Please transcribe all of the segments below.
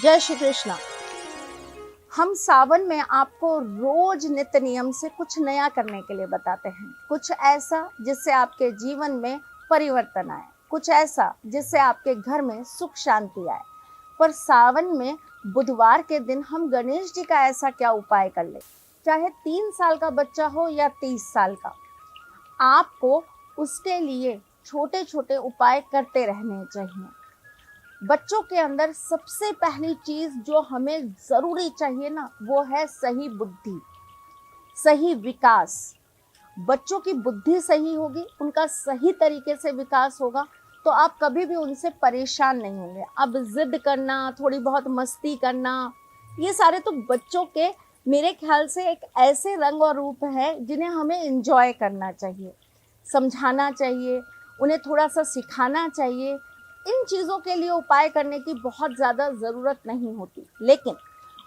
जय श्री कृष्णा। हम सावन में आपको रोज नित्य नियम से कुछ नया करने के लिए बताते हैं, कुछ ऐसा जिससे आपके जीवन में परिवर्तन आए, कुछ ऐसा जिससे आपके घर में सुख शांति आए। पर सावन में बुधवार के दिन हम गणेश जी का ऐसा क्या उपाय कर ले, चाहे 3 साल का बच्चा हो या 30 साल का, आपको उसके लिए छोटे छोटे उपाय करते रहने चाहिए। बच्चों के अंदर सबसे पहली चीज जो हमें जरूरी चाहिए ना, वो है सही बुद्धि, सही विकास। बच्चों की बुद्धि सही होगी, उनका सही तरीके से विकास होगा, तो आप कभी भी उनसे परेशान नहीं होंगे। अब जिद करना, थोड़ी बहुत मस्ती करना, ये सारे तो बच्चों के मेरे ख्याल से एक ऐसे रंग और रूप है जिन्हें हमें एंजॉय करना चाहिए, समझाना चाहिए, उन्हें थोड़ा सा सिखाना चाहिए। इन चीज़ों के लिए उपाय करने की बहुत ज़्यादा ज़रूरत नहीं होती, लेकिन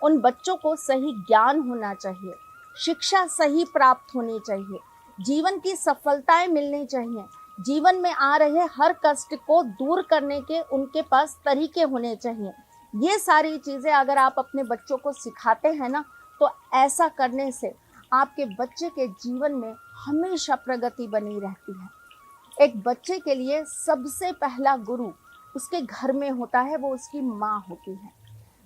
उन बच्चों को सही ज्ञान होना चाहिए, शिक्षा सही प्राप्त होनी चाहिए, जीवन की सफलताएं मिलनी चाहिए, जीवन में आ रहे हर कष्ट को दूर करने के उनके पास तरीके होने चाहिए। ये सारी चीज़ें अगर आप अपने बच्चों को सिखाते हैं ना, तो ऐसा करने से आपके बच्चे के जीवन में हमेशा प्रगति बनी रहती है। एक बच्चे के लिए सबसे पहला गुरु उसके घर में होता है, वो उसकी माँ होती है।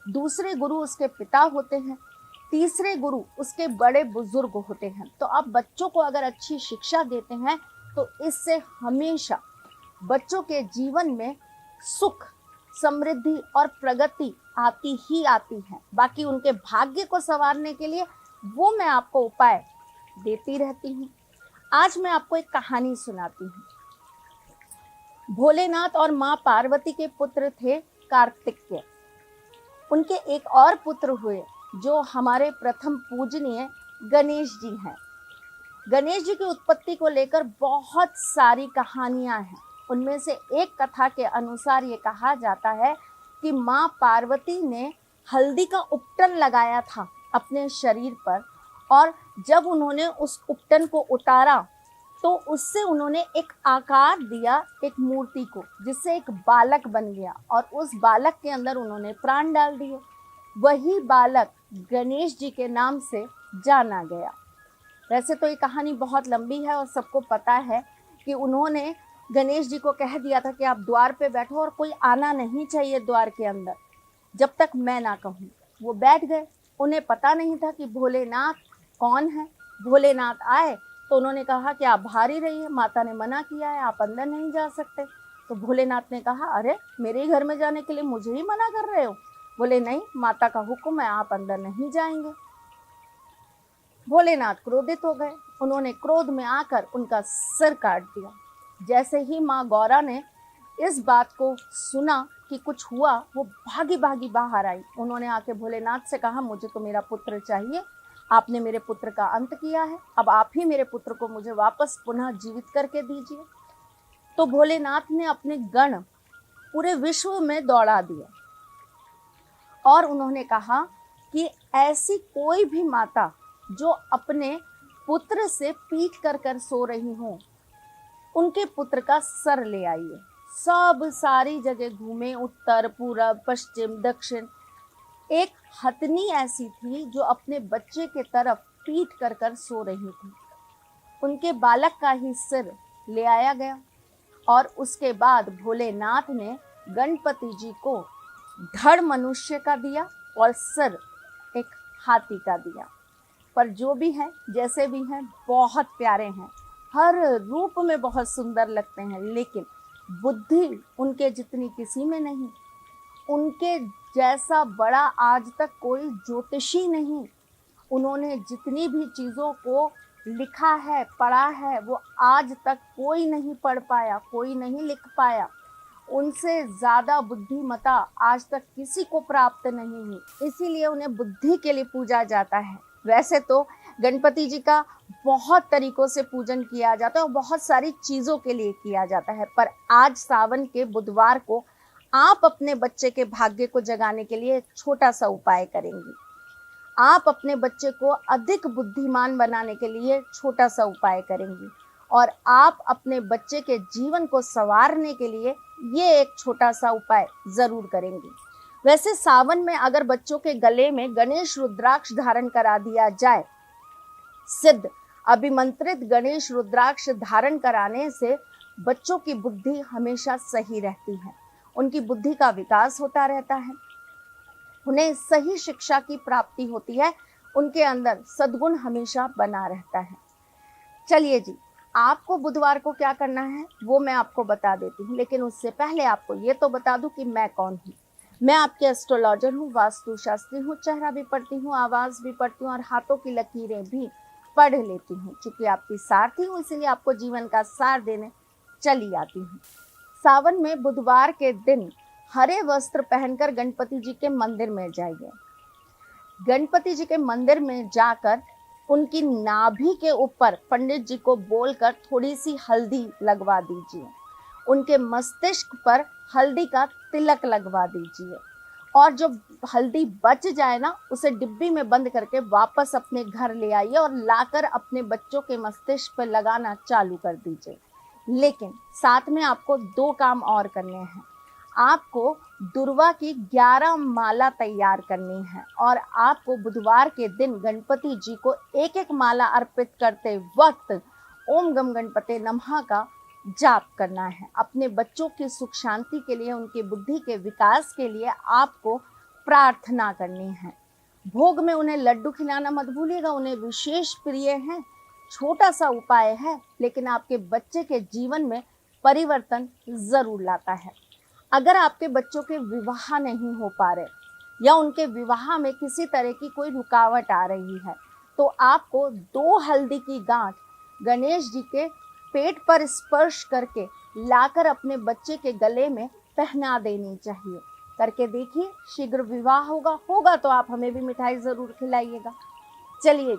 दूसरे गुरु उसके पिता होते हैं, तीसरे गुरु उसके बड़े बुजुर्ग होते हैं। तो आप बच्चों को अगर अच्छी शिक्षा देते हैं तो इससे हमेशा बच्चों के जीवन में सुख, समृद्धि और प्रगति आती ही आती है। बाकी उनके भाग्य को संवारने के लिए वो मैं आपको उपाय देती रहती हूँ। आज मैं आपको एक कहानी सुनाती हूँ। भोलेनाथ और माँ पार्वती के पुत्र थे कार्तिकेय। उनके एक और पुत्र हुए जो हमारे प्रथम पूजनीय गणेश जी हैं। गणेश जी की उत्पत्ति को लेकर बहुत सारी कहानियां हैं। उनमें से एक कथा के अनुसार ये कहा जाता है कि माँ पार्वती ने हल्दी का उपटन लगाया था अपने शरीर पर, और जब उन्होंने उस उपटन को उतारा तो उससे उन्होंने एक आकार दिया, एक मूर्ति को, जिससे एक बालक बन गया, और उस बालक के अंदर उन्होंने प्राण डाल दिए। वही बालक गणेश जी के नाम से जाना गया। वैसे तो ये कहानी बहुत लंबी है और सबको पता है कि उन्होंने गणेश जी को कह दिया था कि आप द्वार पे बैठो और कोई आना नहीं चाहिए द्वार के अंदर जब तक मैं ना कहूँ। वो बैठ गए। उन्हें पता नहीं था कि भोलेनाथ कौन है। भोलेनाथ आए तो उन्होंने कहा कि आप बाहर ही रहिए, माता ने मना किया है, आप अंदर नहीं जा सकते। तो भोलेनाथ ने कहा, अरे मेरे ही घर में जाने के लिए मुझे ही मना कर रहे हो? बोले नहीं, माता का हुक्म है, आप अंदर नहीं जाएंगे। भोलेनाथ क्रोधित हो गए। उन्होंने क्रोध में आकर उनका सिर काट दिया। जैसे ही माँ गौरा ने इस बात को सुना कि कुछ हुआ, वो भागी भागी बाहर आई। उन्होंने आके भोलेनाथ से कहा, मुझे तो मेरा पुत्र चाहिए, आपने मेरे पुत्र का अंत किया है, अब आप ही मेरे पुत्र को मुझे वापस पुनः जीवित करके दीजिए। तो भोलेनाथ ने अपने गण पूरे विश्व में दौड़ा दिए और उन्होंने कहा कि ऐसी कोई भी माता जो अपने पुत्र से पीट कर कर सो रही हो, उनके पुत्र का सर ले आइए। सब सारी जगह घूमे, उत्तर, पूरब, पश्चिम, दक्षिण। एक हथनी ऐसी थी जो अपने बच्चे के तरफ पीट कर कर सो रही थी। उनके बालक का ही सिर ले आया गया और उसके बाद भोलेनाथ ने गणपति जी को धड़ मनुष्य का दिया और सिर एक हाथी का दिया। पर जो भी हैं, जैसे भी हैं, बहुत प्यारे हैं, हर रूप में बहुत सुंदर लगते हैं, लेकिन बुद्धि उनके जितनी किसी में नहीं। उनके जैसा बड़ा आज तक कोई ज्योतिषी नहीं। उन्होंने जितनी भी चीज़ों को लिखा है, पढ़ा है, वो आज तक कोई नहीं पढ़ पाया, कोई नहीं लिख पाया। उनसे ज़्यादा बुद्धिमता आज तक किसी को प्राप्त नहीं हुई, इसीलिए उन्हें बुद्धि के लिए पूजा जाता है। वैसे तो गणपति जी का बहुत तरीक़ों से पूजन किया जाता है और बहुत सारी चीज़ों के लिए किया जाता है, पर आज सावन के बुधवार को आप अपने बच्चे के भाग्य को जगाने के लिए एक छोटा सा उपाय करेंगी। आप अपने बच्चे को अधिक बुद्धिमान बनाने के लिए छोटा सा उपाय करेंगी, और आप अपने बच्चे के जीवन को संवारने के लिए ये एक छोटा सा उपाय ज़रूर करेंगी। वैसे सावन में अगर बच्चों के गले में गणेश रुद्राक्ष धारण करा दिया जाए, सिद्ध अभिमंत्रित गणेश रुद्राक्ष धारण कराने से बच्चों की बुद्धि हमेशा सही रहती है, उनकी बुद्धि का विकास होता रहता है, उन्हें सही शिक्षा की प्राप्ति होती है, उनके अंदर सद्गुण हमेशा बना रहता है। चलिए जी, आपको बुधवार को क्या करना है वो मैं आपको बता देती हूँ, लेकिन उससे पहले आपको ये तो बता दूं कि मैं कौन हूँ। मैं आपके एस्ट्रोलॉजर हूँ, वास्तु शास्त्री हूँ, चेहरा भी पढ़ती हूँ, आवाज़ भी पढ़ती हूँ और हाथों की लकीरें भी पढ़ लेती हूँ। चूंकि आपकी सारथी हूँ इसीलिए आपको जीवन का सार देने चली आती हूँ। सावन में बुधवार के दिन हरे वस्त्र पहनकर गणपति जी के मंदिर में जाइए। गणपति जी के मंदिर में जाकर उनकी नाभि के ऊपर पंडित जी को बोलकर थोड़ी सी हल्दी लगवा दीजिए, उनके मस्तिष्क पर हल्दी का तिलक लगवा दीजिए और जो हल्दी बच जाए ना उसे डिब्बी में बंद करके वापस अपने घर ले आइए और लाकर अपने बच्चों के मस्तिष्क पर लगाना चालू कर दीजिए। लेकिन साथ में आपको 2 काम और करने हैं। आपको दुर्वा की 11 माला तैयार करनी है और आपको बुधवार के दिन गणपति जी को एक एक माला अर्पित करते वक्त ओम गम गणपते नमः का जाप करना है। अपने बच्चों की सुख शांति के लिए, उनकी बुद्धि के विकास के लिए आपको प्रार्थना करनी है। भोग में उन्हें लड्डू खिलाना मत भूलिएगा, उन्हें विशेष प्रिय है। छोटा सा उपाय है लेकिन आपके बच्चे के जीवन में परिवर्तन जरूर लाता है। अगर आपके बच्चों के विवाह नहीं हो पा रहे या उनके विवाह में किसी तरह की कोई रुकावट आ रही है तो आपको 2 हल्दी की गांठ गणेश जी के पेट पर स्पर्श करके लाकर अपने बच्चे के गले में पहना देनी चाहिए। करके देखिए, शीघ्र विवाह होगा तो आप हमें भी मिठाई जरूर खिलाइएगा। चलिए,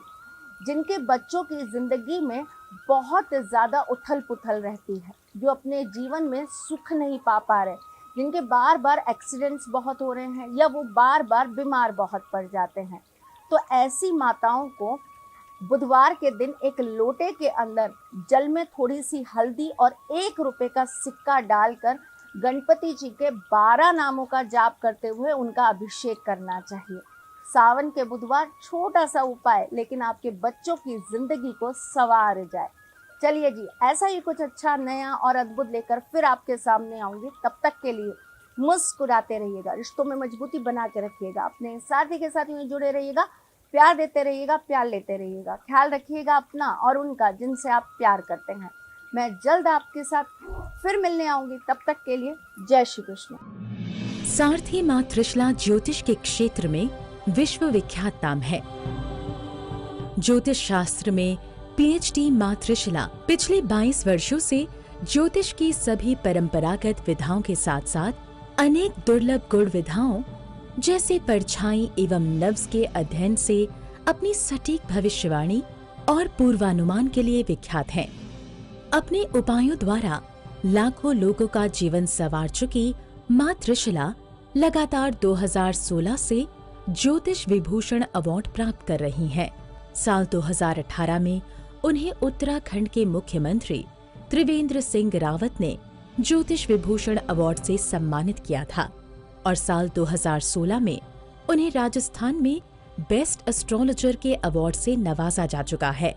जिनके बच्चों की जिंदगी में बहुत ज़्यादा उथल पुथल रहती है, जो अपने जीवन में सुख नहीं पा रहे, जिनके बार बार एक्सीडेंट्स बहुत हो रहे हैं या वो बार बार बीमार बहुत पड़ जाते हैं, तो ऐसी माताओं को बुधवार के दिन एक लोटे के अंदर जल में थोड़ी सी हल्दी और 1 रुपए का सिक्का डालकर गणपति जी के 12 नामों का जाप करते हुए उनका अभिषेक करना चाहिए। सावन के बुधवार, छोटा सा उपाय लेकिन आपके बच्चों की जिंदगी को संवार जाए। चलिए जी, ऐसा ही कुछ अच्छा, नया और अद्भुत लेकर फिर आपके सामने आऊंगी। तब तक के लिए मुस्कुराते रहिएगा, रिश्तों में मजबूती बना के रखिएगा, अपने साथी के साथ में जुड़े रहिएगा, प्यार देते रहिएगा, प्यार लेते रहिएगा। ख्याल रखिएगा अपना और उनका जिनसे आप प्यार करते हैं। मैं जल्द आपके साथ फिर मिलने आऊंगी, तब तक के लिए जय श्री कृष्ण। सारथी मां त्रिशला ज्योतिष के क्षेत्र में विश्व विख्यात नाम है। ज्योतिष शास्त्र में पीएचडी मां त्रिशला पिछले 22 वर्षों से ज्योतिष की सभी परंपरागत विधाओं के साथ साथ अनेक दुर्लभ गुण विधाओं जैसे परछाई एवं नव्स के अध्ययन से अपनी सटीक भविष्यवाणी और पूर्वानुमान के लिए विख्यात हैं। अपने उपायों द्वारा लाखों लोगों का जीवन संवार चुकी मां त्रिशला लगातार 2016 से ज्योतिष विभूषण अवार्ड प्राप्त कर रही हैं। साल 2018 में उन्हें उत्तराखंड के मुख्यमंत्री त्रिवेंद्र सिंह रावत ने ज्योतिष विभूषण अवार्ड से सम्मानित किया था और साल 2016 में उन्हें राजस्थान में बेस्ट एस्ट्रोलॉजर के अवार्ड से नवाजा जा चुका है।